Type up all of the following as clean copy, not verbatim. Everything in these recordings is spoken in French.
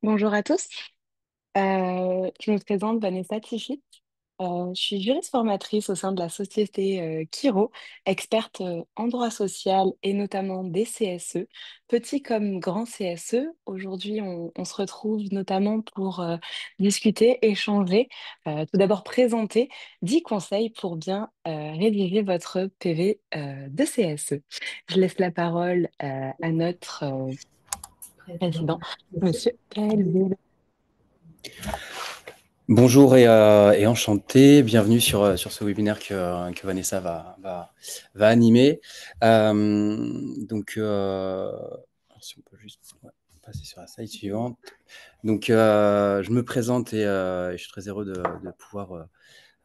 Bonjour à tous. Je me présente Vanessa Tichy. Je suis juriste formatrice au sein de la société Kiro, experte en droit social et notamment des CSE, petits comme grands CSE. Aujourd'hui, on se retrouve notamment pour discuter, échanger, tout d'abord présenter 10 conseils pour bien rédiger votre PV de CSE. Je laisse la parole à notre président, Monsieur Gaël Ville. Bonjour et enchanté, bienvenue sur ce webinaire que Vanessa va animer. Si on peut juste passer sur la slide suivante. Je me présente et je suis très heureux de pouvoir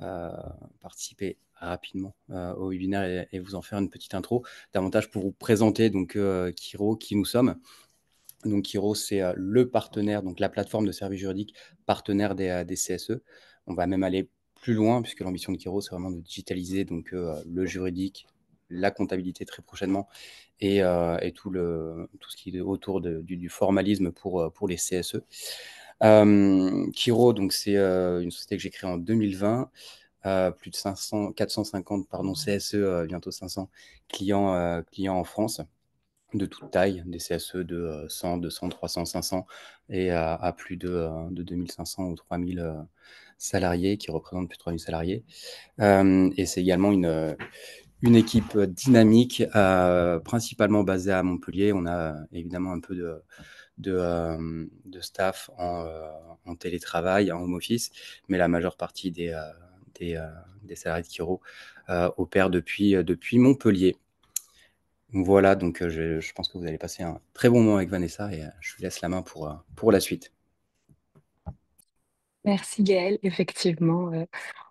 euh, participer rapidement au webinaire et vous en faire une petite intro, davantage pour vous présenter Kiro, qui nous sommes. Donc, Kiro, c'est le partenaire, donc la plateforme de services juridiques partenaire des CSE. On va même aller plus loin, puisque l'ambition de Kiro, c'est vraiment de digitaliser le juridique, la comptabilité très prochainement, et tout ce qui est autour du formalisme pour les CSE. Kiro, donc, c'est une société que j'ai créée en 2020. Plus de 450 CSE, bientôt 500 clients en France de toute taille, des CSE de 100, 200, 300, 500 et à plus de 2500 ou 3000 salariés, qui représentent plus de 3000 salariés. Et c'est également une équipe dynamique, principalement basée à Montpellier. On a évidemment un peu de staff en télétravail, en home office, mais la majeure partie des, euh, des salariés de Kiro opèrent depuis Montpellier. Voilà, je pense que vous allez passer un très bon moment avec Vanessa et je vous laisse la main pour la suite. Merci Gaëlle, effectivement,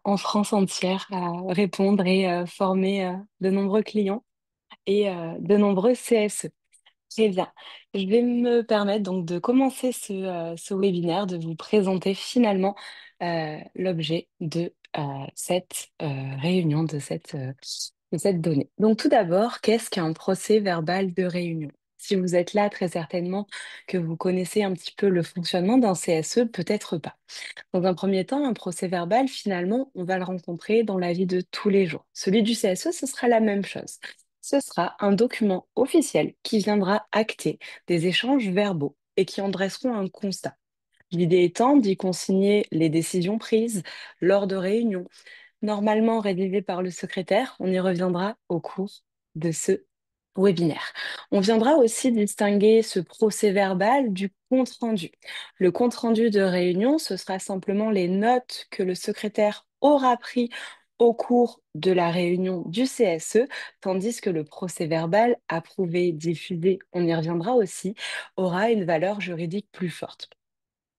en France entière à répondre et former de nombreux clients et de nombreux CSE. Très bien. Je vais me permettre donc de commencer ce webinaire, de vous présenter finalement l'objet de cette réunion, de cette donnée. Donc tout d'abord, qu'est-ce qu'un procès verbal de réunion? Si vous êtes là, très certainement que vous connaissez un petit peu le fonctionnement d'un CSE, peut-être pas. Dans un premier temps, un procès verbal, finalement, on va le rencontrer dans la vie de tous les jours. Celui du CSE, ce sera la même chose. Ce sera un document officiel qui viendra acter des échanges verbaux et qui en dresseront un constat. L'idée étant d'y consigner les décisions prises lors de réunions, normalement rédigées par le secrétaire. On y reviendra au cours de ce webinaire. On viendra aussi distinguer ce procès-verbal du compte-rendu. Le compte-rendu de réunion, ce sera simplement les notes que le secrétaire aura pris au cours de la réunion du CSE, tandis que le procès-verbal approuvé, diffusé, on y reviendra aussi, aura une valeur juridique plus forte.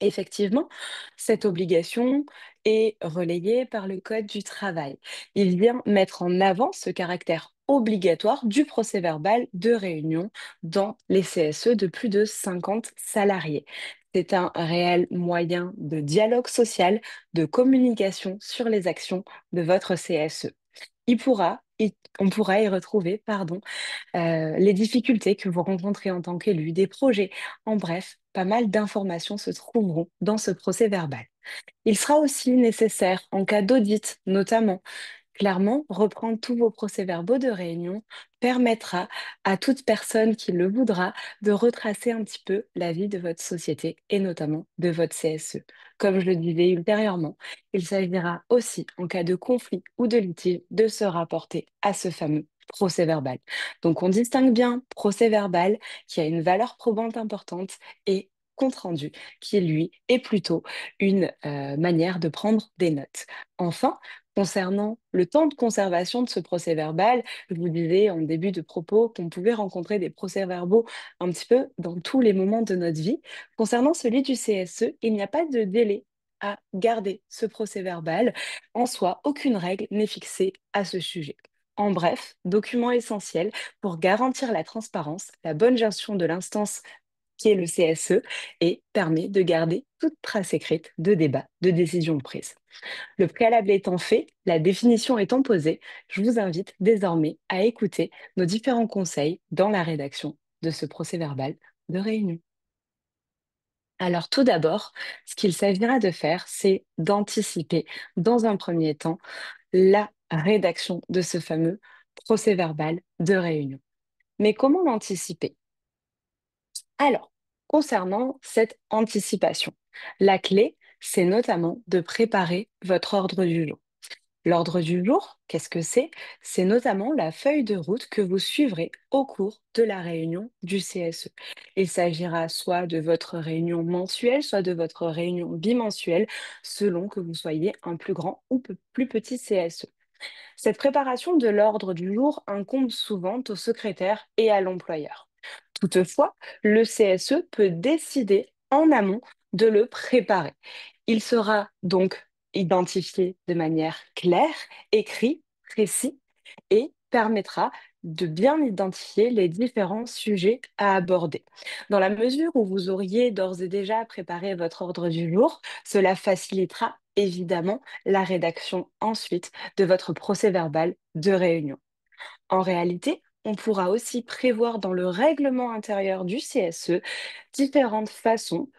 Effectivement, cette obligation est relayée par le Code du travail. Il vient mettre en avant ce caractère obligatoire du procès-verbal de réunion dans les CSE de plus de 50 salariés. C'est un réel moyen de dialogue social, de communication sur les actions de votre CSE. On pourra y retrouver, pardon, les difficultés que vous rencontrez en tant qu'élu, des projets. En bref, pas mal d'informations se trouveront dans ce procès verbal. Il sera aussi nécessaire, en cas d'audit notamment, clairement, reprendre tous vos procès-verbaux de réunion permettra à toute personne qui le voudra de retracer un petit peu la vie de votre société et notamment de votre CSE. Comme je le disais ultérieurement, il s'agira aussi, en cas de conflit ou de litige, de se rapporter à ce fameux procès-verbal. Donc on distingue bien procès-verbal qui a une valeur probante importante et compte-rendu qui, lui, est plutôt une manière de prendre des notes. Enfin, concernant le temps de conservation de ce procès-verbal, je vous disais en début de propos qu'on pouvait rencontrer des procès-verbaux un petit peu dans tous les moments de notre vie. Concernant celui du CSE, il n'y a pas de délai à garder ce procès-verbal. En soi, aucune règle n'est fixée à ce sujet. En bref, document essentiel pour garantir la transparence, la bonne gestion de l'instance qui est le CSE et permet de garder toute trace écrite de débat, de décision prise. Le préalable étant fait, la définition étant posée, je vous invite désormais à écouter nos différents conseils dans la rédaction de ce procès-verbal de réunion. Alors tout d'abord, ce qu'il s'agira de faire, c'est d'anticiper dans un premier temps la rédaction de ce fameux procès-verbal de réunion. Mais comment l'anticiper? Alors, concernant cette anticipation, la clé, c'est notamment de préparer votre ordre du jour. L'ordre du jour, qu'est-ce que c'est? C'est notamment la feuille de route que vous suivrez au cours de la réunion du CSE. Il s'agira soit de votre réunion mensuelle, soit de votre réunion bimensuelle, selon que vous soyez un plus grand ou plus petit CSE. Cette préparation de l'ordre du jour incombe souvent au secrétaire et à l'employeur. Toutefois, le CSE peut décider en amont de le préparer. Il sera donc identifié de manière claire, écrit, précis et permettra de bien identifier les différents sujets à aborder. Dans la mesure où vous auriez d'ores et déjà préparé votre ordre du jour, cela facilitera évidemment la rédaction ensuite de votre procès-verbal de réunion. En réalité, on pourra aussi prévoir dans le règlement intérieur du CSE différentes façons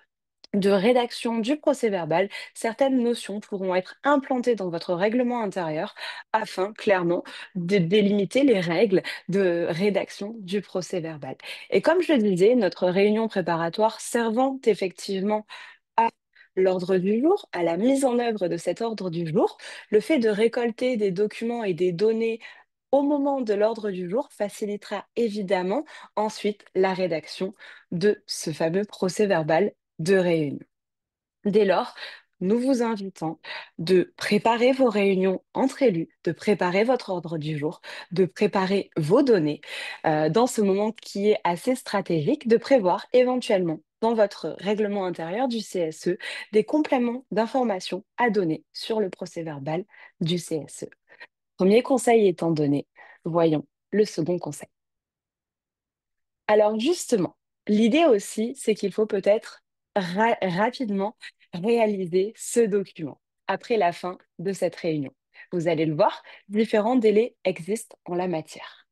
de rédaction du procès-verbal. Certaines notions pourront être implantées dans votre règlement intérieur afin clairement de délimiter les règles de rédaction du procès-verbal. Et comme je le disais, notre réunion préparatoire servant effectivement à l'ordre du jour, à la mise en œuvre de cet ordre du jour, le fait de récolter des documents et des données au moment de l'ordre du jour facilitera évidemment ensuite la rédaction de ce fameux procès-verbal de réunion. Dès lors, nous vous invitons de préparer vos réunions entre élus, de préparer votre ordre du jour, de préparer vos données dans ce moment qui est assez stratégique, de prévoir éventuellement dans votre règlement intérieur du CSE des compléments d'informations à donner sur le procès-verbal du CSE. Premier conseil étant donné, voyons le second conseil. Alors justement, l'idée aussi, c'est qu'il faut peut-être rapidement réaliser ce document après la fin de cette réunion. Vous allez le voir, différents délais existent en la matière.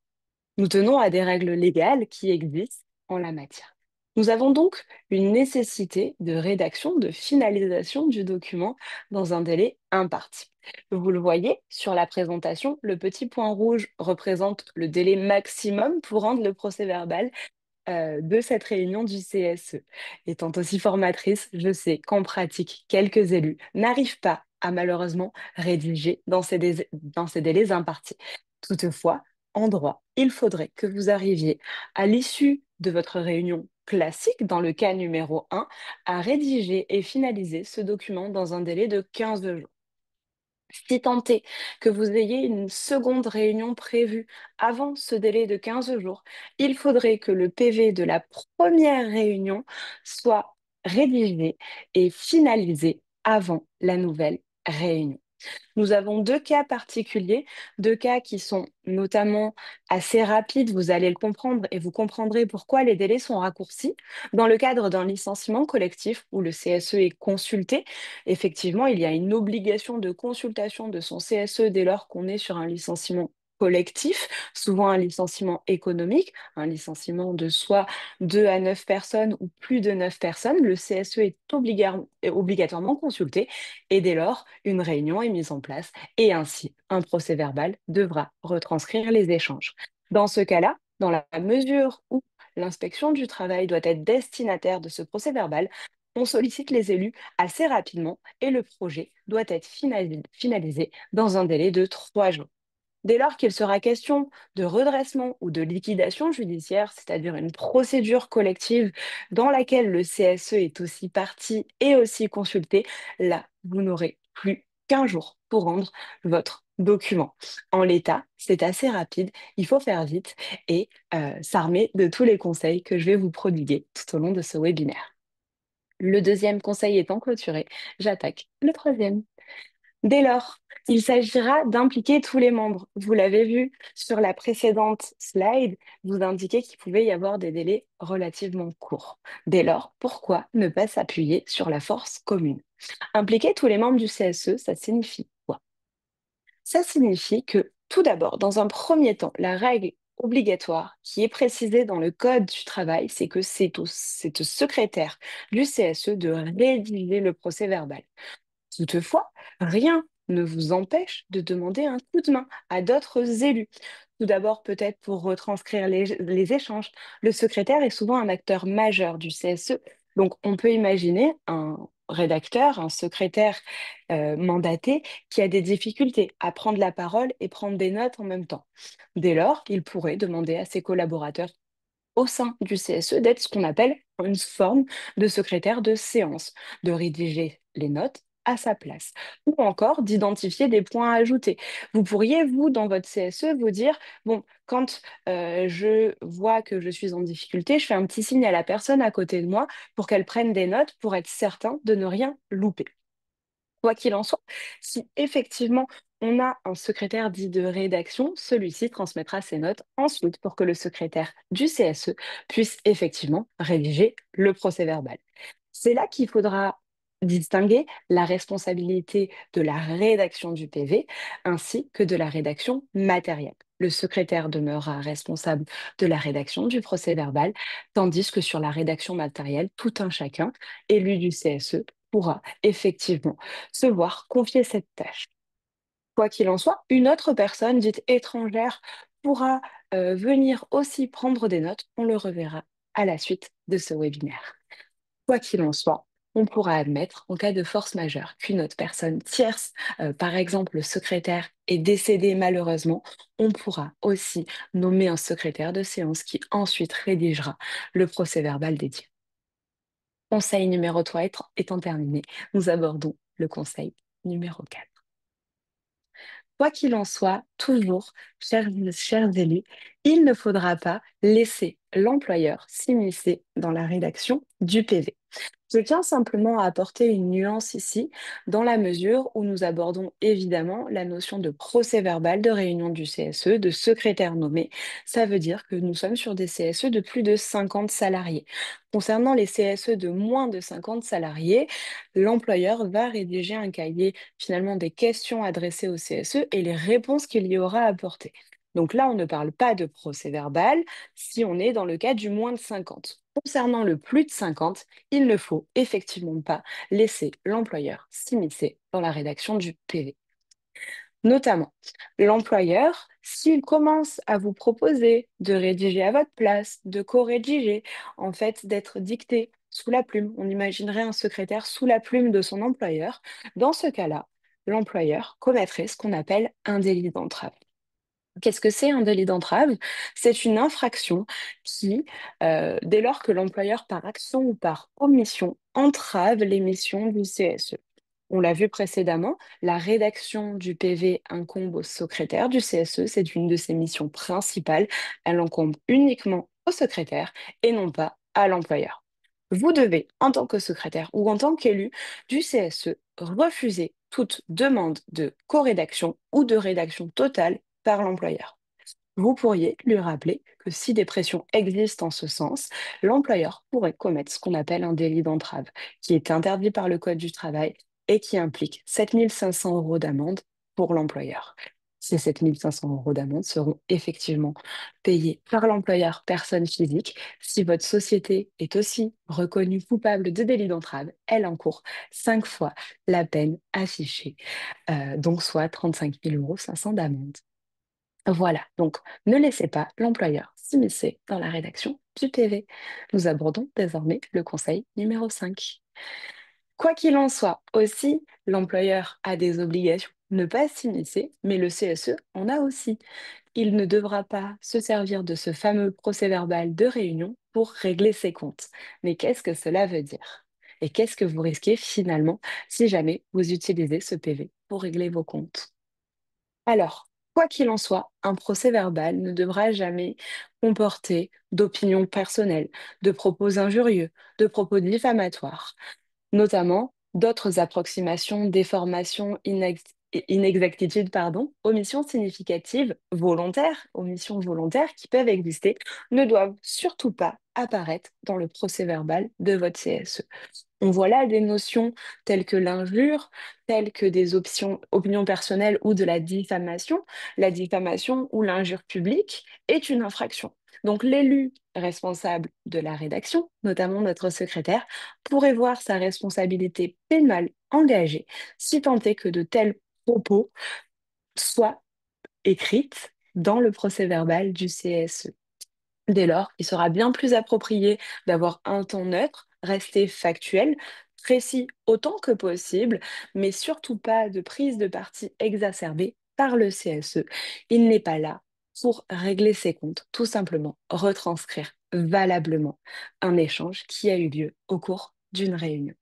Nous tenons à des règles légales qui existent en la matière. Nous avons donc une nécessité de rédaction, de finalisation du document dans un délai imparti. Vous le voyez sur la présentation, le petit point rouge représente le délai maximum pour rendre le procès-verbal de cette réunion du CSE. Étant aussi formatrice, je sais qu'en pratique, quelques élus n'arrivent pas à malheureusement rédiger dans ces délais impartis. Toutefois, en droit, il faudrait que vous arriviez à l'issue de votre réunion classique, dans le cas numéro 1, à rédiger et finaliser ce document dans un délai de 15 jours. Si tant est que vous ayez une seconde réunion prévue avant ce délai de 15 jours, il faudrait que le PV de la première réunion soit rédigé et finalisé avant la nouvelle réunion. Nous avons deux cas particuliers, deux cas qui sont notamment assez rapides, vous allez le comprendre et vous comprendrez pourquoi les délais sont raccourcis. Dans le cadre d'un licenciement collectif où le CSE est consulté, effectivement, il y a une obligation de consultation de son CSE dès lors qu'on est sur un licenciement collectif, souvent un licenciement économique, un licenciement de soit 2 à 9 personnes ou plus de 9 personnes. Le CSE est obligatoirement consulté et dès lors, une réunion est mise en place et ainsi un procès-verbal devra retranscrire les échanges. Dans ce cas-là, dans la mesure où l'inspection du travail doit être destinataire de ce procès-verbal, on sollicite les élus assez rapidement et le projet doit être finalisé dans un délai de 3 jours. Dès lors qu'il sera question de redressement ou de liquidation judiciaire, c'est-à-dire une procédure collective dans laquelle le CSE est aussi partie et aussi consulté, là, vous n'aurez plus qu'un jour pour rendre votre document. En l'état, c'est assez rapide, il faut faire vite et s'armer de tous les conseils que je vais vous prodiguer tout au long de ce webinaire. Le deuxième conseil étant clôturé, j'attaque le troisième. Dès lors, il s'agira d'impliquer tous les membres. Vous l'avez vu sur la précédente slide, vous indiquez qu'il pouvait y avoir des délais relativement courts. Dès lors, pourquoi ne pas s'appuyer sur la force commune? Impliquer tous les membres du CSE, ça signifie quoi? Ça signifie que tout d'abord, dans un premier temps, la règle obligatoire qui est précisé dans le Code du travail, c'est que c'est au secrétaire du CSE de rédiger le procès-verbal. Toutefois, rien ne vous empêche de demander un coup de main à d'autres élus. Tout d'abord, peut-être pour retranscrire les échanges. Le secrétaire est souvent un acteur majeur du CSE, donc on peut imaginer un rédacteur, un secrétaire mandaté qui a des difficultés à prendre la parole et prendre des notes en même temps. Dès lors, il pourrait demander à ses collaborateurs au sein du CSE d'être ce qu'on appelle une forme de secrétaire de séance, de rédiger les notes à sa place, ou encore d'identifier des points à ajouter. Vous pourriez, vous, dans votre CSE, vous dire, bon, quand je vois que je suis en difficulté, je fais un petit signe à la personne à côté de moi pour qu'elle prenne des notes pour être certain de ne rien louper. Quoi qu'il en soit, si effectivement on a un secrétaire dit de rédaction, celui-ci transmettra ses notes ensuite pour que le secrétaire du CSE puisse effectivement rédiger le procès-verbal. C'est là qu'il faudra distinguer la responsabilité de la rédaction du PV ainsi que de la rédaction matérielle. Le secrétaire demeurera responsable de la rédaction du procès-verbal, tandis que sur la rédaction matérielle, tout un chacun, élu du CSE, pourra effectivement se voir confier cette tâche. Quoi qu'il en soit, une autre personne dite étrangère pourra venir aussi prendre des notes. On le reverra à la suite de ce webinaire. Quoi qu'il en soit, on pourra admettre, en cas de force majeure, qu'une autre personne tierce, par exemple le secrétaire, est décédé malheureusement, on pourra aussi nommer un secrétaire de séance qui ensuite rédigera le procès-verbal dédié. Conseil numéro 3 étant terminé, nous abordons le conseil numéro 4. Quoi qu'il en soit, toujours, chers élus, il ne faudra pas laisser l'employeur s'immiscer dans la rédaction du PV. Je tiens simplement à apporter une nuance ici, dans la mesure où nous abordons évidemment la notion de procès-verbal de réunion du CSE, de secrétaire nommé. Ça veut dire que nous sommes sur des CSE de plus de 50 salariés. Concernant les CSE de moins de 50 salariés, l'employeur va rédiger un cahier finalement des questions adressées au CSE et les réponses qu'il y aura apportées. Donc là, on ne parle pas de procès-verbal si on est dans le cas du moins de 50. Concernant le plus de 50, il ne faut effectivement pas laisser l'employeur s'immiscer dans la rédaction du PV. Notamment, l'employeur, s'il commence à vous proposer de rédiger à votre place, de co-rédiger, en fait, d'être dicté sous la plume, on imaginerait un secrétaire sous la plume de son employeur, dans ce cas-là, l'employeur commettrait ce qu'on appelle un délit d'entrave. Qu'est-ce que c'est un délit d'entrave? C'est une infraction qui, dès lors que l'employeur, par action ou par omission, entrave l'émission du CSE. On l'a vu précédemment, la rédaction du PV incombe au secrétaire du CSE, c'est une de ses missions principales. Elle incombe uniquement au secrétaire et non pas à l'employeur. Vous devez, en tant que secrétaire ou en tant qu'élu du CSE, refuser toute demande de co-rédaction ou de rédaction totale par l'employeur. Vous pourriez lui rappeler que si des pressions existent en ce sens, l'employeur pourrait commettre ce qu'on appelle un délit d'entrave, qui est interdit par le Code du travail et qui implique 7 500 euros d'amende pour l'employeur. Ces 7 500 euros d'amende seront effectivement payés par l'employeur personne physique. Si votre société est aussi reconnue coupable de délit d'entrave, elle encourt 5 fois la peine affichée, donc soit 35 500 € d'amende. Voilà, donc ne laissez pas l'employeur s'immiscer dans la rédaction du PV. Nous abordons désormais le conseil numéro 5. Quoi qu'il en soit, aussi, l'employeur a des obligations. Ne pas s'immiscer, mais le CSE en a aussi. Il ne devra pas se servir de ce fameux procès-verbal de réunion pour régler ses comptes. Mais qu'est-ce que cela veut dire? Et qu'est-ce que vous risquez finalement si jamais vous utilisez ce PV pour régler vos comptes? Alors, quoi qu'il en soit, un procès-verbal ne devra jamais comporter d'opinions personnelles, de propos injurieux, de propos diffamatoires, notamment d'autres approximations, déformations, inexactitudes, pardon, omissions volontaires qui peuvent exister, ne doivent surtout pas apparaître dans le procès-verbal de votre CSE. On voit là des notions telles que l'injure, telles que des opinions personnelles ou de la diffamation. La diffamation ou l'injure publique est une infraction. Donc l'élu responsable de la rédaction, notamment notre secrétaire, pourrait voir sa responsabilité pénale engagée si tant est que de tels propos soient écrits dans le procès-verbal du CSE. Dès lors, il sera bien plus approprié d'avoir un ton neutre, rester factuel, précis autant que possible, mais surtout pas de prise de parti exacerbée par le CSE. Il n'est pas là pour régler ses comptes, tout simplement retranscrire valablement un échange qui a eu lieu au cours d'une réunion.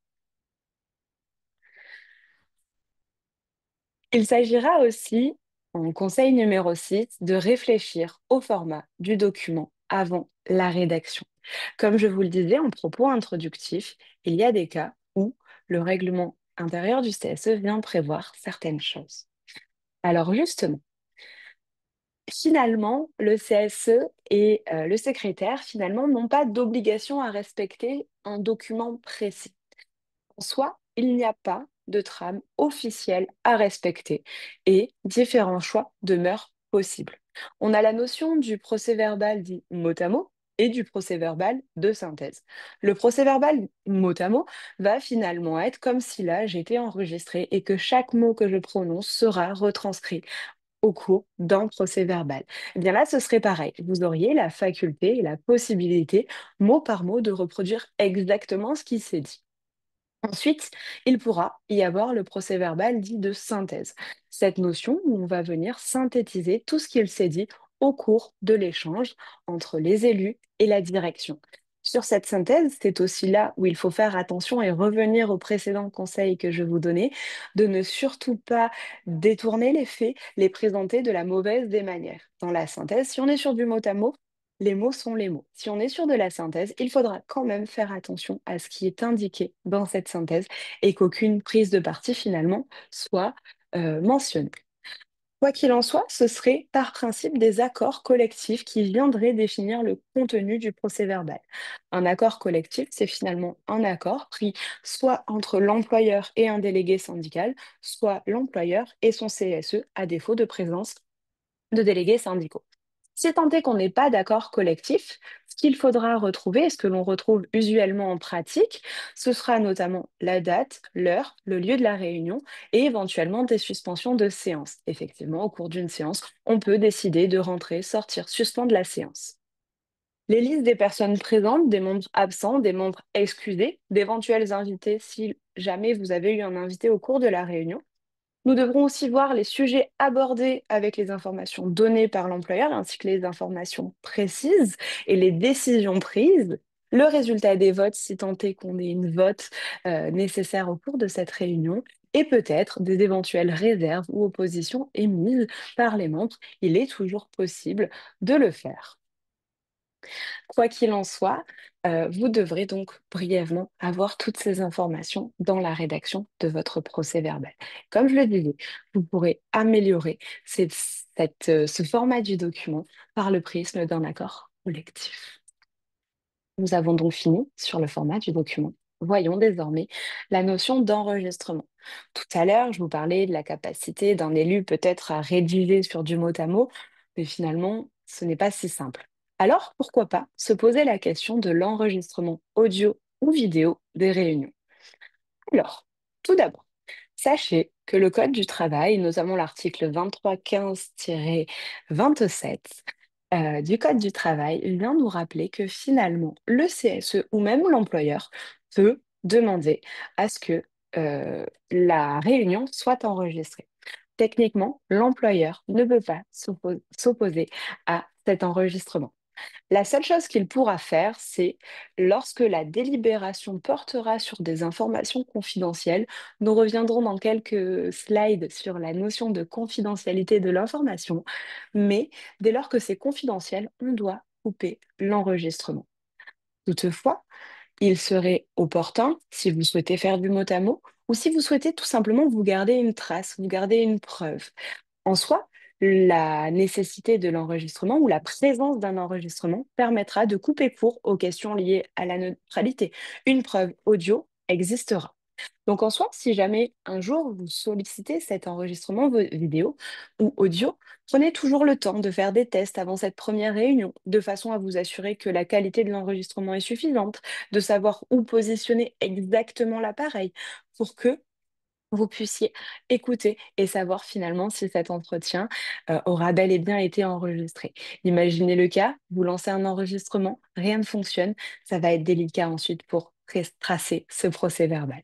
Il s'agira aussi, en conseil numéro 6, de réfléchir au format du document avant la rédaction. Comme je vous le disais en propos introductif, il y a des cas où le règlement intérieur du CSE vient prévoir certaines choses. Alors justement, finalement, le CSE et le secrétaire, finalement, n'ont pas d'obligation à respecter un document précis. En soi, il n'y a pas de trame officielle à respecter et différents choix demeurent possibles. On a la notion du procès-verbal dit mot à mot et du procès-verbal de synthèse. Le procès-verbal mot à mot va finalement être comme si là j'étais enregistré et que chaque mot que je prononce sera retranscrit au cours d'un procès-verbal. Eh bien là, ce serait pareil. Vous auriez la faculté et la possibilité, mot par mot, de reproduire exactement ce qui s'est dit. Ensuite, il pourra y avoir le procès-verbal dit de synthèse. Cette notion où on va venir synthétiser tout ce qu'il s'est dit au cours de l'échange entre les élus et la direction. Sur cette synthèse, c'est aussi là où il faut faire attention et revenir au précédent conseil que je vous donnais, de ne surtout pas détourner les faits, les présenter de la mauvaise des manières. Dans la synthèse, si on est sur du mot à mot, les mots sont les mots. Si on est sûr de la synthèse, il faudra quand même faire attention à ce qui est indiqué dans cette synthèse et qu'aucune prise de parti finalement soit mentionnée. Quoi qu'il en soit, ce serait par principe des accords collectifs qui viendraient définir le contenu du procès-verbal. Un accord collectif, c'est finalement un accord pris soit entre l'employeur et un délégué syndical, soit l'employeur et son CSE à défaut de présence de délégués syndicaux. Si tant est qu'on n'ait pas d'accord collectif, ce qu'il faudra retrouver, et ce que l'on retrouve usuellement en pratique, ce sera notamment la date, l'heure, le lieu de la réunion et éventuellement des suspensions de séance. Effectivement, au cours d'une séance, on peut décider de rentrer, sortir, suspendre la séance. Les listes des personnes présentes, des membres absents, des membres excusés, d'éventuels invités si jamais vous avez eu un invité au cours de la réunion. Nous devrons aussi voir les sujets abordés avec les informations données par l'employeur ainsi que les informations précises et les décisions prises, le résultat des votes si tant est qu'on ait une vote nécessaire au cours de cette réunion et peut-être des éventuelles réserves ou oppositions émises par les membres. Il est toujours possible de le faire. Quoi qu'il en soit, vous devrez donc brièvement avoir toutes ces informations dans la rédaction de votre procès-verbal. Comme je le disais, vous pourrez améliorer ce format du document par le prisme d'un accord collectif. Nous avons donc fini sur le format du document. Voyons désormais la notion d'enregistrement. Tout à l'heure, je vous parlais de la capacité d'un élu peut-être à rédiger sur du mot à mot, mais finalement, ce n'est pas si simple. Alors, pourquoi pas se poser la question de l'enregistrement audio ou vidéo des réunions? Alors, tout d'abord, sachez que le Code du travail, notamment l'article 2315-27 du Code du travail, vient nous rappeler que finalement, le CSE ou même l'employeur peut demander à ce que la réunion soit enregistrée. Techniquement, l'employeur ne peut pas s'opposer à cet enregistrement. La seule chose qu'il pourra faire, c'est lorsque la délibération portera sur des informations confidentielles, nous reviendrons dans quelques slides sur la notion de confidentialité de l'information, mais dès lors que c'est confidentiel, on doit couper l'enregistrement. Toutefois, il serait opportun, si vous souhaitez faire du mot à mot, ou si vous souhaitez tout simplement vous garder une trace, vous garder une preuve. En soi, la nécessité de l'enregistrement ou la présence d'un enregistrement permettra de couper court aux questions liées à la neutralité. Une preuve audio existera. Donc en soi, si jamais un jour vous sollicitez cet enregistrement vidéo ou audio, prenez toujours le temps de faire des tests avant cette première réunion, de façon à vous assurer que la qualité de l'enregistrement est suffisante, de savoir où positionner exactement l'appareil pour que vous puissiez écouter et savoir finalement si cet entretien aura bel et bien été enregistré. Imaginez le cas, vous lancez un enregistrement, rien ne fonctionne, ça va être délicat ensuite pour tracer ce procès verbal.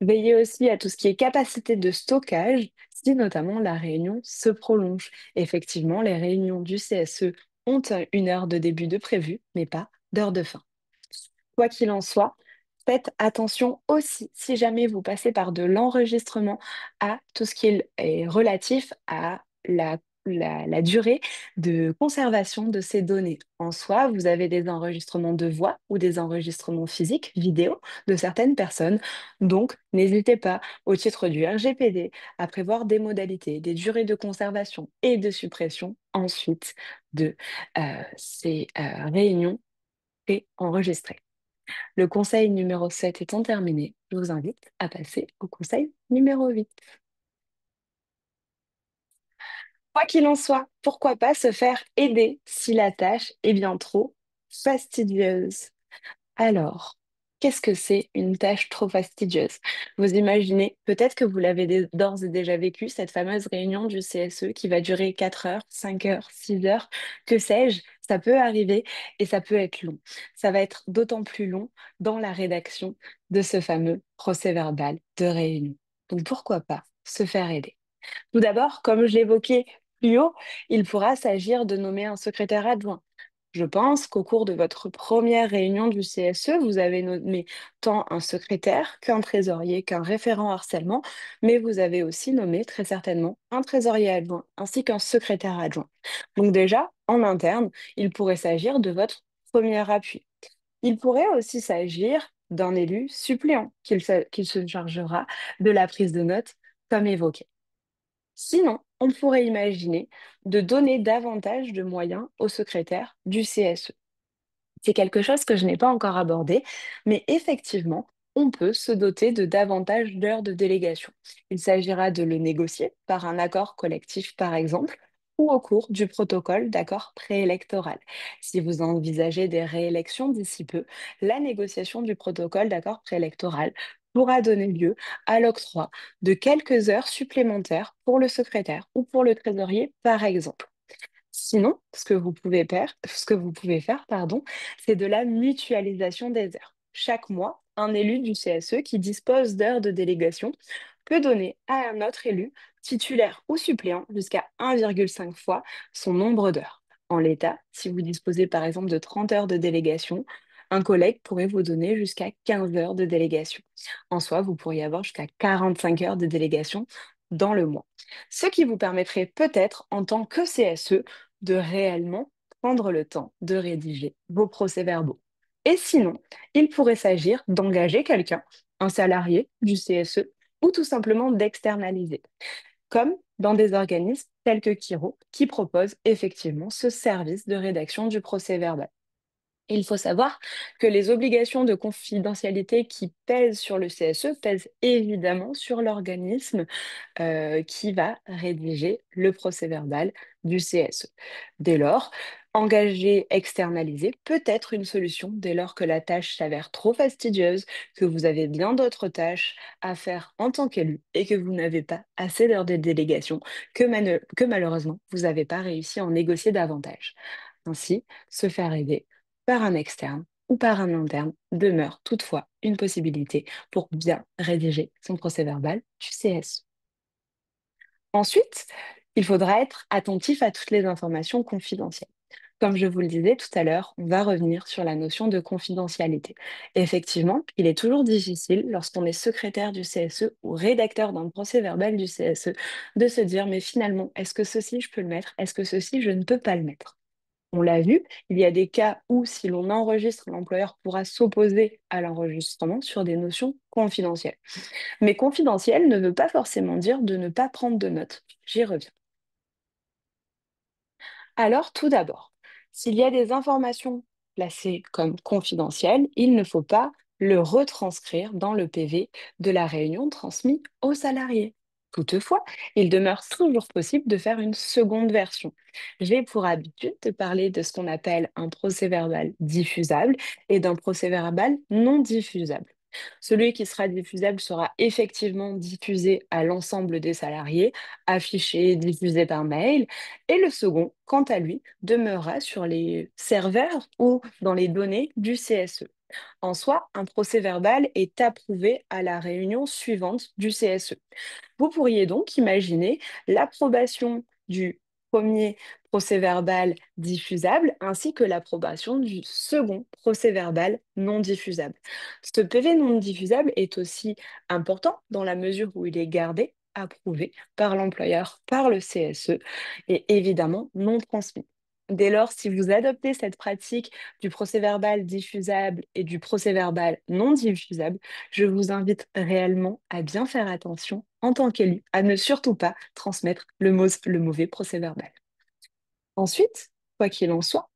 Veillez aussi à tout ce qui est capacité de stockage, si notamment la réunion se prolonge. Effectivement, les réunions du CSE ont une heure de début de prévu, mais pas d'heure de fin. Quoi qu'il en soit, faites attention aussi, si jamais vous passez par de l'enregistrement, à tout ce qui est relatif à la durée de conservation de ces données. En soi, vous avez des enregistrements de voix ou des enregistrements physiques, vidéo, de certaines personnes. Donc, n'hésitez pas, au titre du RGPD, à prévoir des modalités, des durées de conservation et de suppression ensuite de ces réunions préenregistrées. Le conseil numéro 7 étant terminé, je vous invite à passer au conseil numéro 8. Quoi qu'il en soit, pourquoi pas se faire aider si la tâche est bien trop fastidieuse? Alors, qu'est-ce que c'est une tâche trop fastidieuse? Vous imaginez, peut-être que vous l'avez d'ores et déjà vécu, cette fameuse réunion du CSE qui va durer 4 heures, 5 heures, 6 heures, que sais-je, ça peut arriver et ça peut être long. Ça va être d'autant plus long dans la rédaction de ce fameux procès-verbal de réunion. Donc pourquoi pas se faire aider? Tout d'abord, comme je l'évoquais plus haut, il pourra s'agir de nommer un secrétaire adjoint. Je pense qu'au cours de votre première réunion du CSE, vous avez nommé tant un secrétaire qu'un trésorier, qu'un référent harcèlement, mais vous avez aussi nommé très certainement un trésorier adjoint ainsi qu'un secrétaire adjoint. Donc déjà, en interne, il pourrait s'agir de votre premier appui. Il pourrait aussi s'agir d'un élu suppléant qu'il se chargera de la prise de notes comme évoqué. Sinon, on pourrait imaginer de donner davantage de moyens au secrétaire du CSE. C'est quelque chose que je n'ai pas encore abordé, mais effectivement, on peut se doter de davantage d'heures de délégation. Il s'agira de le négocier par un accord collectif, par exemple, ou au cours du protocole d'accord préélectoral. Si vous envisagez des réélections d'ici peu, la négociation du protocole d'accord préélectoral pourra donner lieu à l'octroi de quelques heures supplémentaires pour le secrétaire ou pour le trésorier, par exemple. Sinon, ce que vous pouvez faire, pardon, c'est de la mutualisation des heures. Chaque mois, un élu du CSE qui dispose d'heures de délégation peut donner à un autre élu, titulaire ou suppléant, jusqu'à 1,5 fois son nombre d'heures. En l'état, si vous disposez par exemple de 30 heures de délégation, un collègue pourrait vous donner jusqu'à 15 heures de délégation. En soi, vous pourriez avoir jusqu'à 45 heures de délégation dans le mois. Ce qui vous permettrait peut-être, en tant que CSE, de réellement prendre le temps de rédiger vos procès-verbaux. Et sinon, il pourrait s'agir d'engager quelqu'un, un salarié du CSE, ou tout simplement d'externaliser, comme dans des organismes tels que Kiro, qui proposent effectivement ce service de rédaction du procès-verbal. Il faut savoir que les obligations de confidentialité qui pèsent sur le CSE pèsent évidemment sur l'organisme qui va rédiger le procès-verbal du CSE. Dès lors, engager, externaliser peut être une solution dès lors que la tâche s'avère trop fastidieuse, que vous avez bien d'autres tâches à faire en tant qu'élu et que vous n'avez pas assez d'heures de délégation, que malheureusement vous n'avez pas réussi à en négocier davantage. Ainsi, se faire aider par un externe ou par un interne demeure toutefois une possibilité pour bien rédiger son procès-verbal du CS. Ensuite, il faudra être attentif à toutes les informations confidentielles. Comme je vous le disais tout à l'heure, on va revenir sur la notion de confidentialité. Effectivement, il est toujours difficile, lorsqu'on est secrétaire du CSE ou rédacteur d'un procès-verbal du CSE, de se dire, mais finalement, est-ce que ceci, je peux le mettre? Est-ce que ceci, je ne peux pas le mettre? On l'a vu, il y a des cas où, si l'on enregistre, l'employeur pourra s'opposer à l'enregistrement sur des notions confidentielles. Mais confidentiel ne veut pas forcément dire de ne pas prendre de notes. J'y reviens. Alors, tout d'abord, s'il y a des informations classées comme confidentielles, il ne faut pas le retranscrire dans le PV de la réunion transmis aux salariés. Toutefois, il demeure toujours possible de faire une seconde version. J'ai pour habitude de parler de ce qu'on appelle un procès-verbal diffusable et d'un procès-verbal non diffusable. Celui qui sera diffusable sera effectivement diffusé à l'ensemble des salariés, affiché, diffusé par mail, et le second, quant à lui, demeurera sur les serveurs ou dans les données du CSE. En soi, un procès-verbal est approuvé à la réunion suivante du CSE. Vous pourriez donc imaginer l'approbation du premier procès-verbal diffusable ainsi que l'approbation du second procès-verbal non diffusable. Ce PV non diffusable est aussi important dans la mesure où il est gardé, approuvé par l'employeur, par le CSE et évidemment non transmis. Dès lors, si vous adoptez cette pratique du procès-verbal diffusable et du procès-verbal non diffusable, je vous invite réellement à bien faire attention en tant qu'élu, à ne surtout pas transmettre le mauvais procès-verbal. Ensuite, quoi qu'il en soit,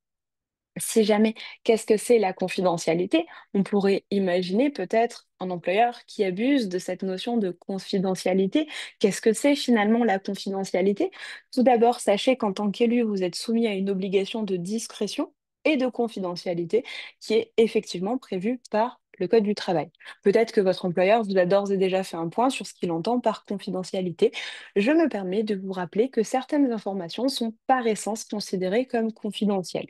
si jamais, qu'est-ce que c'est la confidentialité? On pourrait imaginer peut-être un employeur qui abuse de cette notion de confidentialité. Qu'est-ce que c'est finalement la confidentialité? Tout d'abord, sachez qu'en tant qu'élu, vous êtes soumis à une obligation de discrétion et de confidentialité qui est effectivement prévue par le Code du travail. Peut-être que votre employeur vous a d'ores et déjà fait un point sur ce qu'il entend par confidentialité. Je me permets de vous rappeler que certaines informations sont par essence considérées comme confidentielles.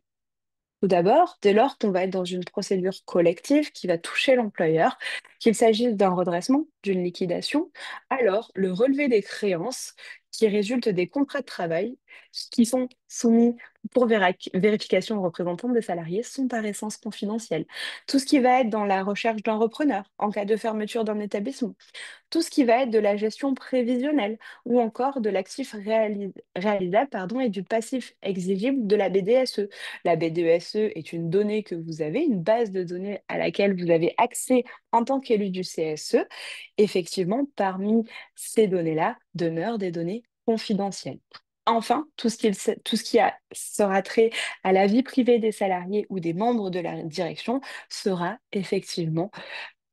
Tout d'abord, dès lors qu'on va être dans une procédure collective qui va toucher l'employeur, qu'il s'agisse d'un redressement, d'une liquidation, alors le relevé des créances qui résultent des contrats de travail qui sont soumis pour vérification aux représentants des salariés sont par essence confidentiels. Tout ce qui va être dans la recherche d'un repreneur en cas de fermeture d'un établissement, tout ce qui va être de la gestion prévisionnelle ou encore de l'actif réalisable et du passif exigible de la BDSE. La BDSE est une donnée que vous avez, une base de données à laquelle vous avez accès en tant qu'élu du CSE. Effectivement, parmi ces données-là demeurent des données confidentielles. Enfin, tout ce qui sera trait à la vie privée des salariés ou des membres de la direction sera effectivement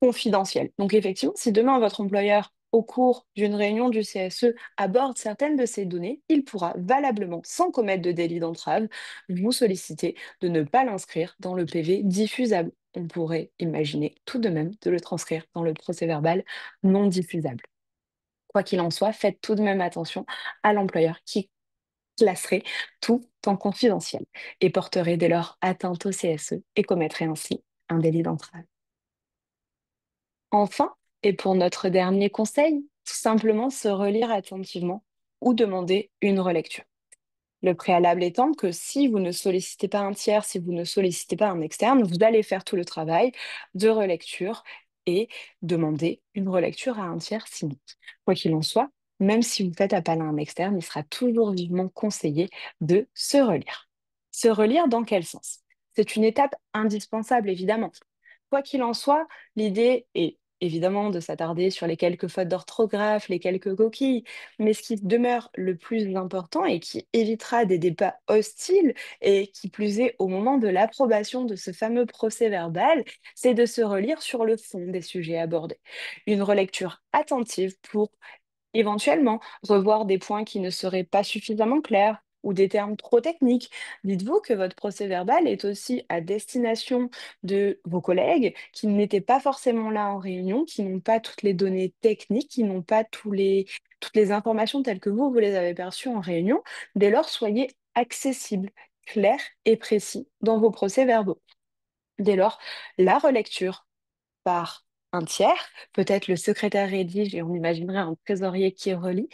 confidentiel. Donc effectivement, si demain votre employeur, au cours d'une réunion du CSE, aborde certaines de ces données, il pourra valablement, sans commettre de délit d'entrave, vous solliciter de ne pas l'inscrire dans le PV diffusable. On pourrait imaginer tout de même de le transcrire dans le procès-verbal non diffusable. Quoi qu'il en soit, faites tout de même attention à l'employeur qui classerait tout en confidentiel et porterait dès lors atteinte au CSE et commettrait ainsi un délit d'entrave. Enfin, et pour notre dernier conseil, tout simplement se relire attentivement ou demander une relecture. Le préalable étant que si vous ne sollicitez pas un tiers, si vous ne sollicitez pas un externe, vous allez faire tout le travail de relecture et demander une relecture à un tiers sinon. Quoi qu'il en soit, même si vous faites appel à un externe, il sera toujours vivement conseillé de se relire. Se relire dans quel sens? C'est une étape indispensable, évidemment. Quoi qu'il en soit, l'idée est évidemment de s'attarder sur les quelques fautes d'orthographe, les quelques coquilles, mais ce qui demeure le plus important et qui évitera des débats hostiles et qui plus est au moment de l'approbation de ce fameux procès-verbal, c'est de se relire sur le fond des sujets abordés. Une relecture attentive pour éventuellement, revoir des points qui ne seraient pas suffisamment clairs ou des termes trop techniques. Dites-vous que votre procès-verbal est aussi à destination de vos collègues qui n'étaient pas forcément là en réunion, qui n'ont pas toutes les données techniques, qui n'ont pas toutes les informations telles que vous les avez perçues en réunion. Dès lors, soyez accessible, clair et précis dans vos procès-verbaux. Dès lors, la relecture par un tiers, peut-être le secrétaire rédige et on imaginerait un trésorier qui relie,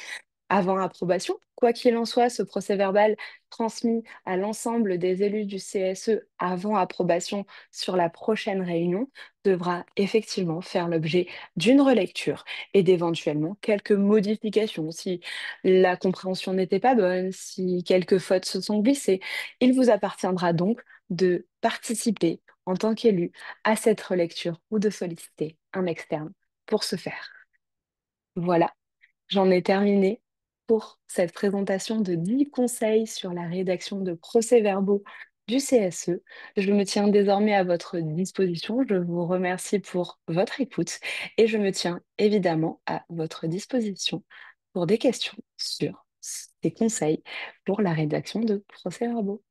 avant approbation. Quoi qu'il en soit, ce procès-verbal transmis à l'ensemble des élus du CSE avant approbation sur la prochaine réunion devra effectivement faire l'objet d'une relecture et d'éventuellement quelques modifications. Si la compréhension n'était pas bonne, si quelques fautes se sont glissées, il vous appartiendra donc de participer en tant qu'élu à cette relecture ou de solliciter un externe pour ce faire. Voilà. J'en ai terminé pour cette présentation de 10 conseils sur la rédaction de procès-verbaux du CSE. Je me tiens désormais à votre disposition. Je vous remercie pour votre écoute et je me tiens évidemment à votre disposition pour des questions sur des conseils pour la rédaction de procès-verbaux.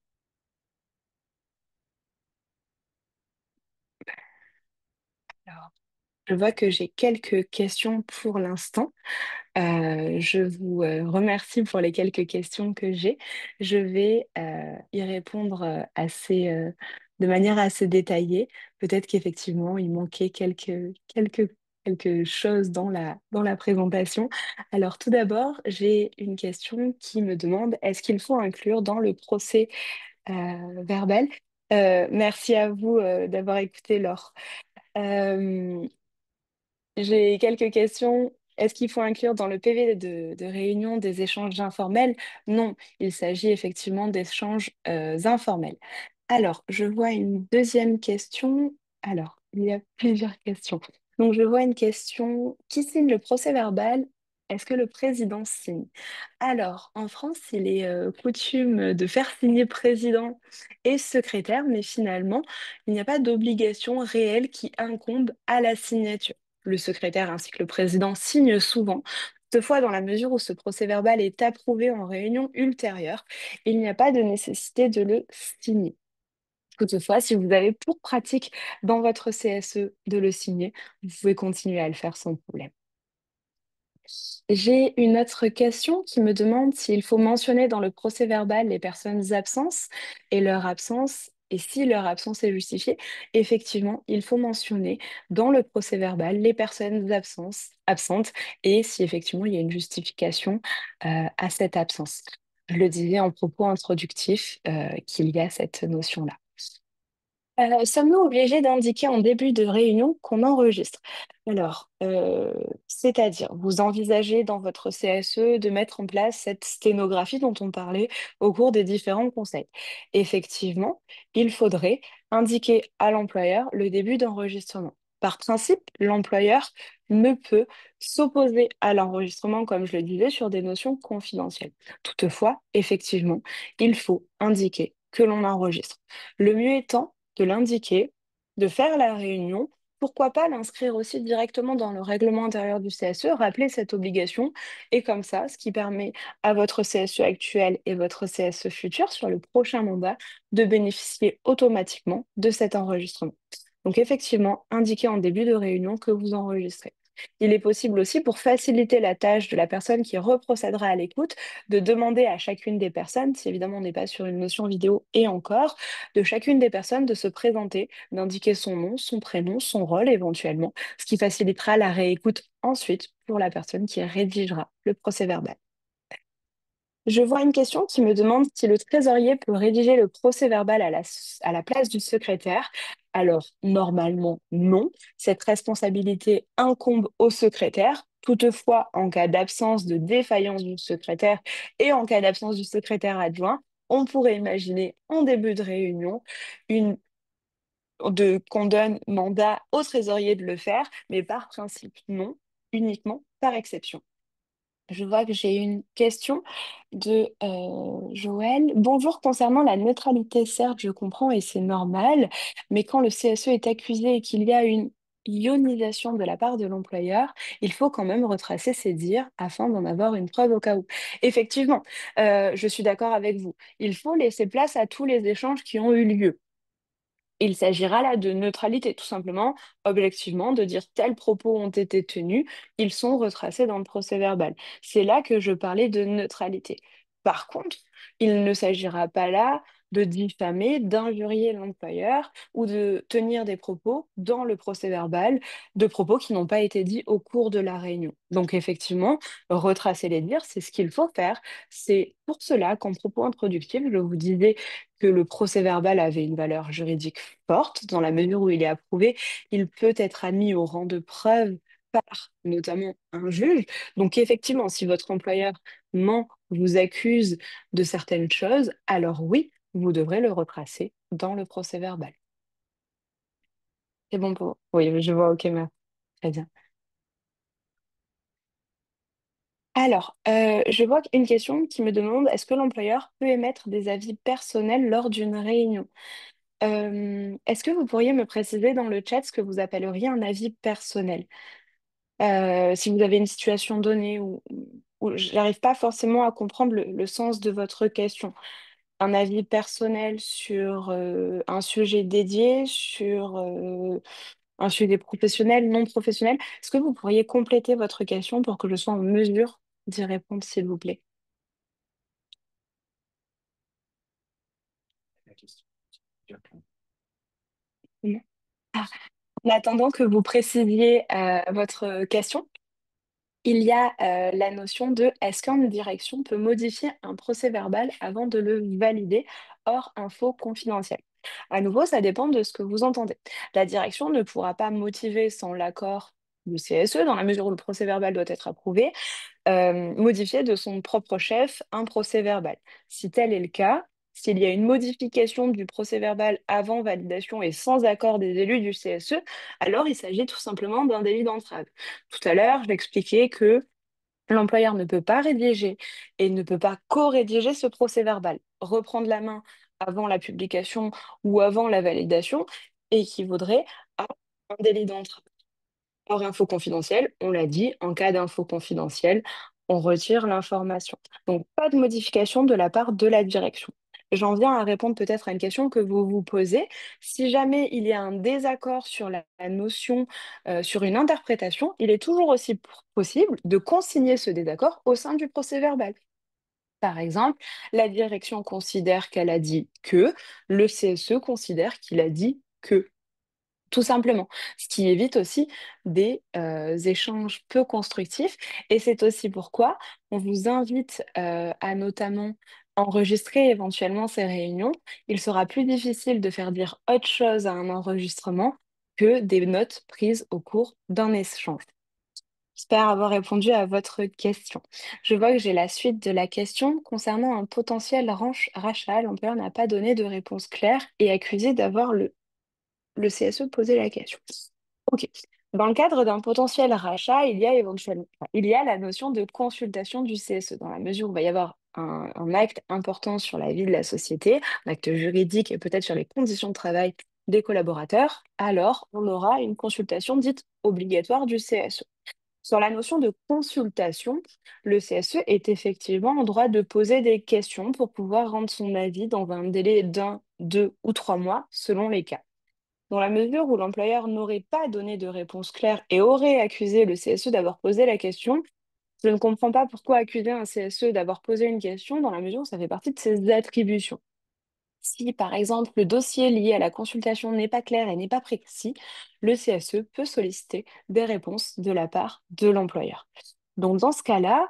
Alors, je vois que j'ai quelques questions pour l'instant. Je vous remercie pour les quelques questions que j'ai. Je vais y répondre de manière assez détaillée. Peut-être qu'effectivement, il manquait quelques choses dans la présentation. Alors, tout d'abord, j'ai une question qui me demande, est-ce qu'il faut inclure dans le procès verbal? Merci à vous d'avoir écouté, Laure. Euh, j'ai quelques questions. Est-ce qu'il faut inclure dans le PV de réunion des échanges informels? Non, il s'agit effectivement d'échanges informels. Alors, je vois une deuxième question. Alors, il y a plusieurs questions. Donc, je vois une question. Qui signe le procès-verbal? Est-ce que le président signe? Alors, en France, il est coutume de faire signer président et secrétaire, mais finalement, il n'y a pas d'obligation réelle qui incombe à la signature. Le secrétaire ainsi que le président signent souvent. Toutefois, dans la mesure où ce procès-verbal est approuvé en réunion ultérieure, il n'y a pas de nécessité de le signer. Toutefois, si vous avez pour pratique dans votre CSE de le signer, vous pouvez continuer à le faire sans problème. J'ai une autre question qui me demande s'il faut mentionner dans le procès-verbal les personnes absentes et leur absence, et si leur absence est justifiée. Effectivement, il faut mentionner dans le procès-verbal les personnes absentes et si effectivement il y a une justification à cette absence. Je le disais en propos introductif qu'il y a cette notion-là. Sommes-nous obligés d'indiquer en début de réunion qu'on enregistre? Alors, c'est-à-dire, vous envisagez dans votre CSE de mettre en place cette sténographie dont on parlait au cours des différents conseils. Effectivement, il faudrait indiquer à l'employeur le début d'enregistrement. Par principe, l'employeur ne peut s'opposer à l'enregistrement, comme je le disais, sur des notions confidentielles. Toutefois, effectivement, il faut indiquer que l'on enregistre. Le mieux étant de l'indiquer, de faire la réunion, pourquoi pas l'inscrire aussi directement dans le règlement intérieur du CSE, rappeler cette obligation, et comme ça, ce qui permet à votre CSE actuel et votre CSE futur sur le prochain mandat de bénéficier automatiquement de cet enregistrement. Donc effectivement, indiquez en début de réunion que vous enregistrez. Il est possible aussi, pour faciliter la tâche de la personne qui reprocédera à l'écoute, de demander à chacune des personnes, si évidemment on n'est pas sur une notion vidéo et encore, de chacune des personnes de se présenter, d'indiquer son nom, son prénom, son rôle éventuellement, ce qui facilitera la réécoute ensuite pour la personne qui rédigera le procès-verbal. Je vois une question qui me demande si le trésorier peut rédiger le procès-verbal à la place du secrétaire. Alors, normalement, non. Cette responsabilité incombe au secrétaire. Toutefois, en cas d'absence de défaillance du secrétaire et en cas d'absence du secrétaire adjoint, on pourrait imaginer en début de réunion une, qu'on donne mandat au trésorier de le faire, mais par principe, non, uniquement par exception. Je vois que j'ai une question de Joël. Bonjour, concernant la neutralité, certes, je comprends et c'est normal, mais quand le CSE est accusé et qu'il y a une ionisation de la part de l'employeur, il faut quand même retracer ses dires afin d'en avoir une preuve au cas où. Effectivement, je suis d'accord avec vous. Il faut laisser place à tous les échanges qui ont eu lieu. Il s'agira là de neutralité, tout simplement, objectivement, de dire tels propos ont été tenus, ils sont retracés dans le procès-verbal. C'est là que je parlais de neutralité. Par contre, il ne s'agira pas là de diffamer, d'injurier l'employeur ou de tenir des propos dans le procès-verbal, de propos qui n'ont pas été dits au cours de la réunion. Donc effectivement, retracer les dires, c'est ce qu'il faut faire. C'est pour cela qu'en propos introductif, je vous disais que le procès-verbal avait une valeur juridique forte, dans la mesure où il est approuvé, il peut être admis au rang de preuve par notamment un juge. Donc effectivement, si votre employeur ment, vous accuse de certaines choses, alors oui, vous devrez le retracer dans le procès-verbal. C'est bon pour vous? Oui, je vois, ok, très bien. Je vois une question qui me demande, est-ce que l'employeur peut émettre des avis personnels lors d'une réunion? Est-ce que vous pourriez me préciser dans le chat ce que vous appelleriez un avis personnel? Si vous avez une situation donnée où j'arrive pas forcément à comprendre le sens de votre question. Un avis personnel sur un sujet dédié, sur un sujet professionnel, non professionnel. Est-ce que vous pourriez compléter votre question pour que je sois en mesure d'y répondre, s'il vous plaît? Non. Ah, en attendant que vous précisiez votre question, il y a la notion de est-ce qu'une direction peut modifier un procès-verbal avant de le valider, hors info confidentielle. À nouveau, ça dépend de ce que vous entendez. La direction ne pourra pas motiver sans l'accord du CSE, dans la mesure où le procès-verbal doit être approuvé, modifier de son propre chef un procès-verbal. Si tel est le cas, s'il y a une modification du procès-verbal avant validation et sans accord des élus du CSE, alors il s'agit tout simplement d'un délit d'entrave. Tout à l'heure, j'expliquais que l'employeur ne peut pas rédiger et ne peut pas co-rédiger ce procès-verbal. Reprendre la main avant la publication ou avant la validation équivaudrait à un délit d'entrave. Hors info confidentielle, on l'a dit, en cas d'info confidentielle, on retire l'information. Donc, pas de modification de la part de la direction. J'en viens à répondre peut-être à une question que vous vous posez. Si jamais il y a un désaccord sur la notion, sur une interprétation, il est toujours aussi possible de consigner ce désaccord au sein du procès-verbal. Par exemple, la direction considère qu'elle a dit que, le CSE considère qu'il a dit que. Tout simplement, ce qui évite aussi des échanges peu constructifs. Et c'est aussi pourquoi on vous invite à notamment enregistrer éventuellement ces réunions. Il sera plus difficile de faire dire autre chose à un enregistrement que des notes prises au cours d'un échange. J'espère avoir répondu à votre question. Je vois que j'ai la suite de la question concernant un potentiel rachat. L'employeur n'a pas donné de réponse claire et accusé d'avoir le CSE posait la question. OK. Dans le cadre d'un potentiel rachat, il y a éventuellement, enfin, il y a la notion de consultation du CSE, dans la mesure où il va y avoir un acte important sur la vie de la société, un acte juridique et peut-être sur les conditions de travail des collaborateurs, alors on aura une consultation dite obligatoire du CSE. Sur la notion de consultation, le CSE est effectivement en droit de poser des questions pour pouvoir rendre son avis dans un délai d'un, 2 ou 3 mois, selon les cas. Dans la mesure où l'employeur n'aurait pas donné de réponse claire et aurait accusé le CSE d'avoir posé la question, je ne comprends pas pourquoi accuser un CSE d'avoir posé une question dans la mesure où ça fait partie de ses attributions. Si, par exemple, le dossier lié à la consultation n'est pas clair et n'est pas précis, le CSE peut solliciter des réponses de la part de l'employeur. Donc, dans ce cas-là,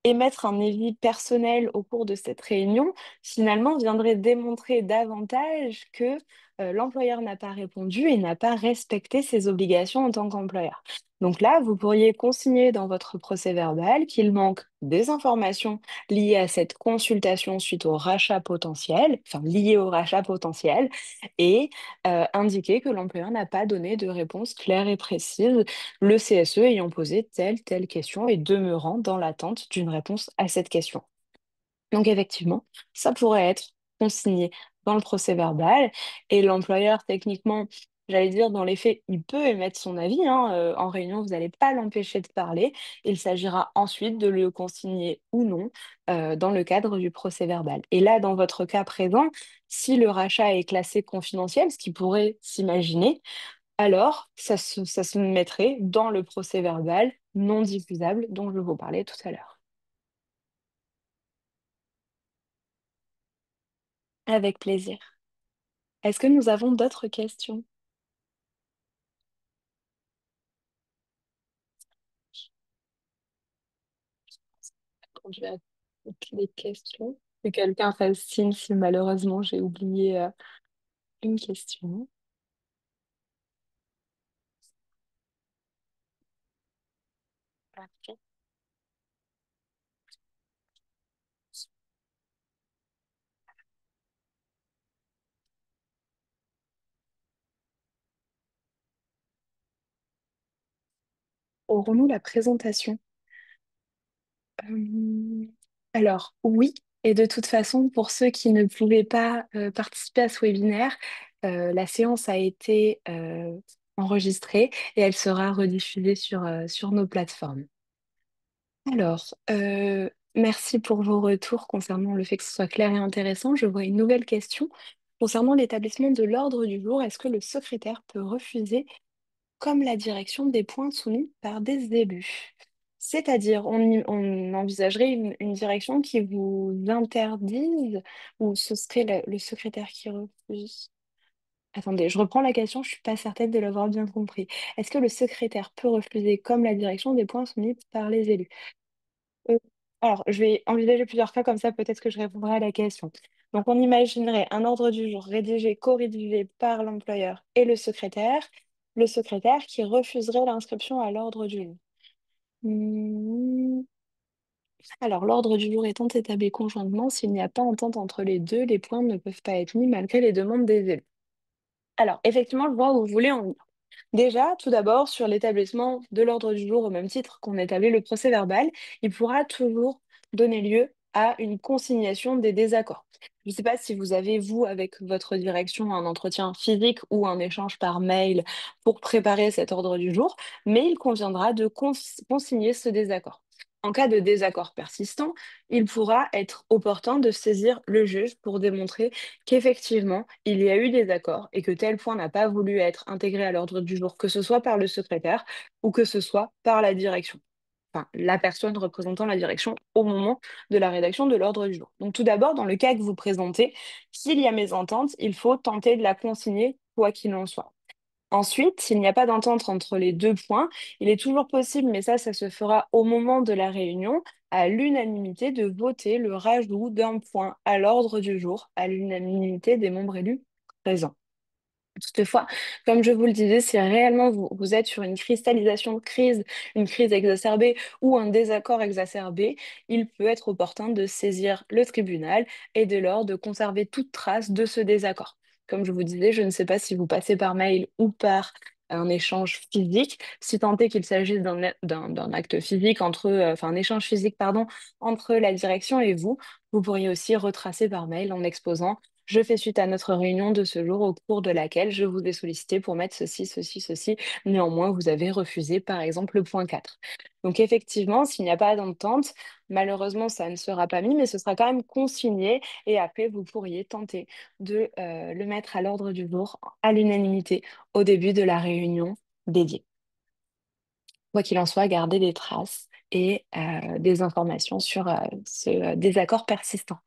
émettre un avis personnel au cours de cette réunion, finalement, viendrait démontrer davantage que l'employeur n'a pas répondu et n'a pas respecté ses obligations en tant qu'employeur. Donc là, vous pourriez consigner dans votre procès-verbal qu'il manque des informations liées à cette consultation suite au rachat potentiel, enfin liées au rachat potentiel, et indiquer que l'employeur n'a pas donné de réponse claire et précise, le CSE ayant posé telle question et demeurant dans l'attente d'une réponse à cette question. Donc effectivement, ça pourrait être consigné dans le procès-verbal et l'employeur, techniquement, j'allais dire dans les faits, il peut émettre son avis, hein, en réunion, vous n'allez pas l'empêcher de parler. Il s'agira ensuite de le consigner ou non dans le cadre du procès-verbal. Et là, dans votre cas présent, si le rachat est classé confidentiel, ce qui pourrait s'imaginer, alors ça se mettrait dans le procès-verbal non diffusable dont je vous parlais tout à l'heure. Avec plaisir. Est-ce que nous avons d'autres questions? Répondu à toutes les questions. Que quelqu'un fasse signe si malheureusement j'ai oublié une question. Parfait. Aurons-nous la présentation? Euh, alors, oui, et de toute façon, pour ceux qui ne pouvaient pas participer à ce webinaire, la séance a été enregistrée et elle sera rediffusée sur nos plateformes. Alors, merci pour vos retours concernant le fait que ce soit clair et intéressant. Je vois une nouvelle question concernant l'établissement de l'ordre du jour. Est-ce que le secrétaire peut refuser comme la direction des points soumis par des élus? C'est-à-dire, on envisagerait une direction qui vous interdise ou ce serait le secrétaire qui refuse? Attendez, je reprends la question, je suis pas certaine de l'avoir bien compris. Est-ce que le secrétaire peut refuser comme la direction des points soumis par les élus? Euh, alors, je vais envisager plusieurs cas, comme ça peut-être que je répondrai à la question. Donc, on imaginerait un ordre du jour rédigé, co-rédigé par l'employeur et le secrétaire qui refuserait l'inscription à l'ordre du jour. Hmm. Alors, l'ordre du jour étant établi conjointement, s'il n'y a pas entente entre les deux, les points ne peuvent pas être mis malgré les demandes des élus. Alors, effectivement, je vois où vous voulez en venir. Déjà, tout d'abord, sur l'établissement de l'ordre du jour, au même titre qu'on établit le procès-verbal, il pourra toujours donner lieu à une consignation des désaccords. Je ne sais pas si vous avez, vous, avec votre direction, un entretien physique ou un échange par mail pour préparer cet ordre du jour, mais il conviendra de consigner ce désaccord. En cas de désaccord persistant, il pourra être opportun de saisir le juge pour démontrer qu'effectivement, il y a eu des accords et que tel point n'a pas voulu être intégré à l'ordre du jour, que ce soit par le secrétaire ou que ce soit par la direction, enfin la personne représentant la direction au moment de la rédaction de l'ordre du jour. Donc tout d'abord, dans le cas que vous présentez, s'il y a mésentente, il faut tenter de la consigner, quoi qu'il en soit. Ensuite, s'il n'y a pas d'entente entre les deux points, il est toujours possible, mais ça se fera au moment de la réunion, à l'unanimité de voter le rajout d'un point à l'ordre du jour, à l'unanimité des membres élus présents. Toutefois, comme je vous le disais, si réellement vous êtes sur une cristallisation de crise, une crise exacerbée ou un désaccord exacerbé, il peut être opportun de saisir le tribunal et dès lors de conserver toute trace de ce désaccord. Comme je vous disais, je ne sais pas si vous passez par mail ou par un échange physique, si tant est qu'il s'agisse d'un acte physique enfin un échange physique, pardon, entre la direction et vous pourriez aussi retracer par mail en exposant je fais suite à notre réunion de ce jour au cours de laquelle je vous ai sollicité pour mettre ceci, ceci, ceci. Néanmoins, vous avez refusé, par exemple, le point 4. Donc, effectivement, s'il n'y a pas d'entente, malheureusement, ça ne sera pas mis, mais ce sera quand même consigné. Et après, vous pourriez tenter de le mettre à l'ordre du jour à l'unanimité au début de la réunion dédiée. Quoi qu'il en soit, gardez des traces et des informations sur ce désaccord persistant.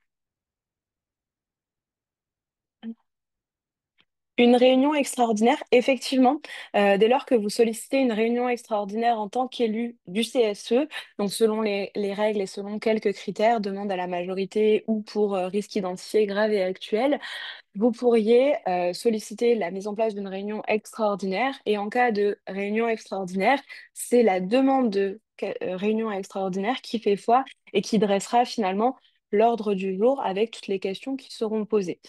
Une réunion extraordinaire, effectivement, dès lors que vous sollicitez une réunion extraordinaire en tant qu'élu du CSE, donc selon les règles et selon quelques critères, demande à la majorité ou pour risque identifié grave et actuel, vous pourriez solliciter la mise en place d'une réunion extraordinaire et en cas de réunion extraordinaire, c'est la demande de réunion extraordinaire qui fait foi et qui dressera finalement l'ordre du jour avec toutes les questions qui seront posées.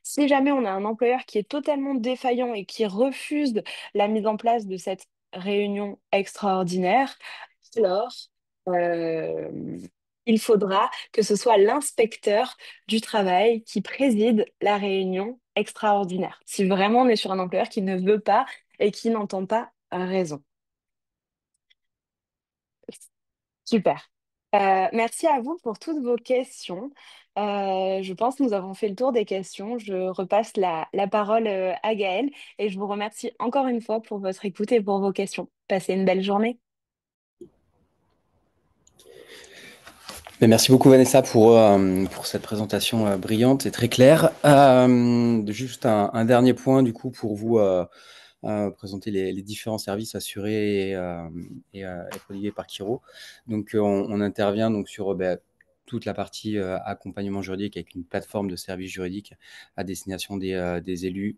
Si jamais on a un employeur qui est totalement défaillant et qui refuse la mise en place de cette réunion extraordinaire, alors euh, il faudra que ce soit l'inspecteur du travail qui préside la réunion extraordinaire. Si vraiment on est sur un employeur qui ne veut pas et qui n'entend pas raison. Super. Merci à vous pour toutes vos questions. Je pense que nous avons fait le tour des questions. Je repasse la parole à Gaëlle et je vous remercie encore une fois pour votre écoute et pour vos questions. Passez une belle journée. Mais merci beaucoup Vanessa pour cette présentation brillante et très claire. Juste un dernier point du coup pour vous présenter les différents services assurés et prodigués par Kiro. Donc on intervient donc sur toute la partie accompagnement juridique avec une plateforme de services juridiques à destination des élus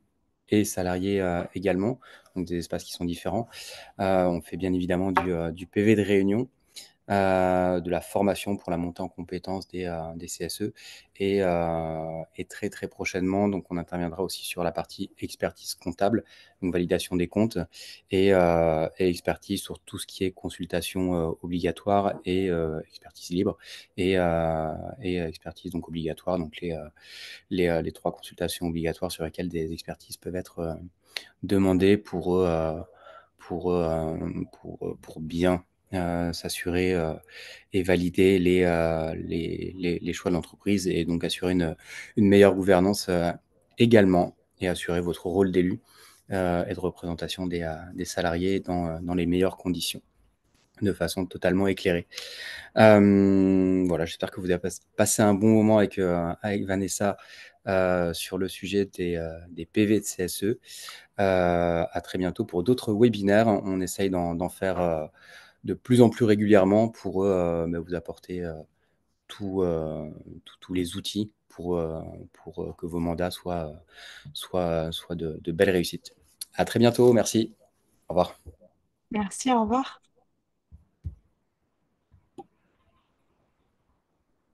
et salariés également, donc des espaces qui sont différents. On fait bien évidemment du PV de réunion de la formation pour la montée en compétences des CSE et très très prochainement, donc on interviendra aussi sur la partie expertise comptable, donc validation des comptes et expertise sur tout ce qui est consultation obligatoire et expertise libre et expertise donc obligatoire, donc les trois consultations obligatoires sur lesquelles des expertises peuvent être demandées pour bien s'assurer et valider les choix de l'entreprise et donc assurer une meilleure gouvernance également et assurer votre rôle d'élu et de représentation des salariés dans les meilleures conditions, de façon totalement éclairée. Voilà, j'espère que vous avez passé un bon moment avec Vanessa sur le sujet des PV de CSE. À très bientôt pour d'autres webinaires. On essaye d'en faire de plus en plus régulièrement pour vous apporter tous les outils pour que vos mandats soient de belles réussites. À très bientôt, merci. Au revoir. Merci, au revoir.